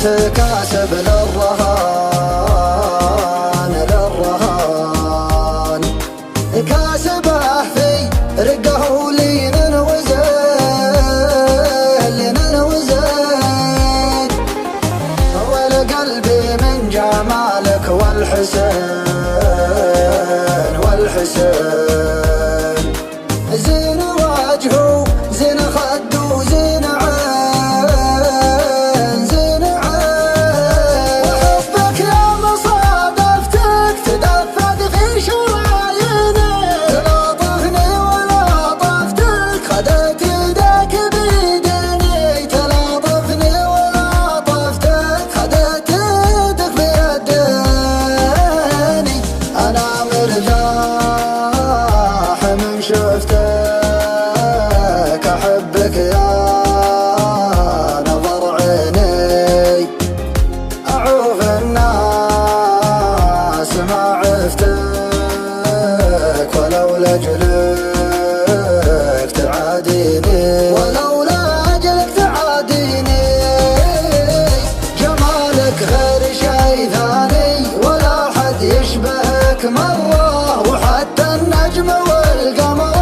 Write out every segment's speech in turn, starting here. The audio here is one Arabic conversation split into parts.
كاسب للرهان للرهان، كاسبه في رقه لين وزين لين وزين، والقلبي من جمالك والحسين والحسين، زين وجهه زين خده زين عين زين عين، وحبك يا مصادفتك تدفق في شراييني، تلاطفني ولاطفتك خدت يدك بيديني، تلاطفني ولاطفتك خدت يدك بيديني، أنا مرتاح من شفتك، أحبك يا نظر عيني، أعوف الناس ما عفتك، ولو لأجلك تعاديني، ولو لأجلك تعاديني، جمالك غير شي ثاني ولا حد يشبهك مرة، وحتى النجم والقمر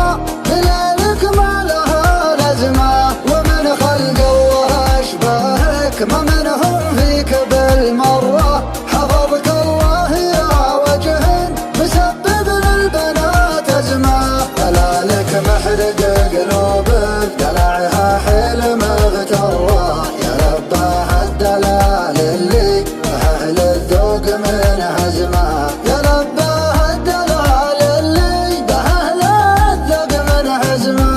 بليلك ما لها لزمة، ومن خلق الله أشبهك ما منهم فيك بالمرة، حفظك الله يا وجه مسبب للبنات أزمة، دلالك محرق قلوبك دلعها حيل مغترة، يا رباه الدلال اللي أهل الذوق من هزمه، يا رباه الدلال اللي بأهل الذوق من هزمه،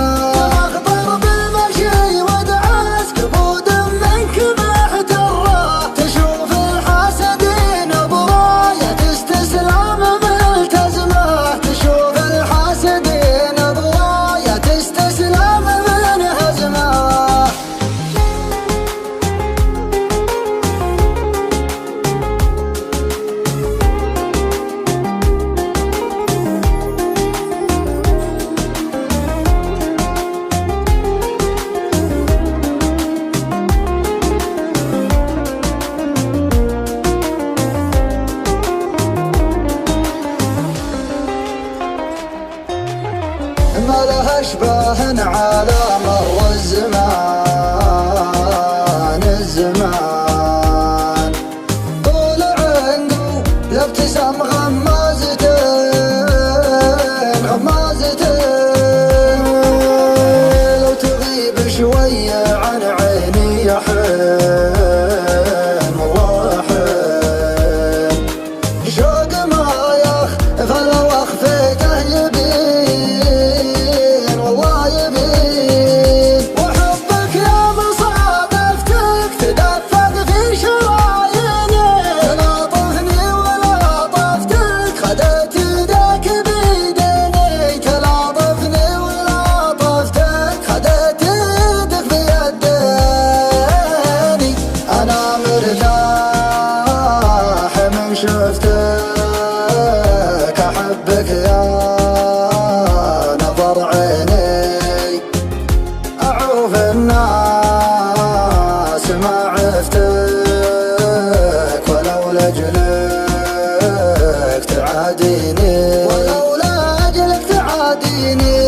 أخطر بالمشي ودعس كبود منك محترة، تشوف الحاسدين براية استسلام ملتزمة، تشوف الحاسدين براية استسلام من هزمه. ما لها اشباه على مر الزمان الزمان، طول عنده يبتسم غمازتين غمازتين، لو تغيب شوية عن عيني يا حين والله حين، شوق ما يخفى لو اخفيته يبين والله يبين، وحبك يا مصادفتك تدفق في شراييني، تلاطفني ولاطفتك خدت يدك بيديني، تلاطفني ولاطفتك خدت يدك بيديني، أنا مرتاح من شفتك، أحبك يا نظر عيني، أعوف الناس ما عفتك، ولو لأجلك تعاديني، ولو لأجلك تعاديني.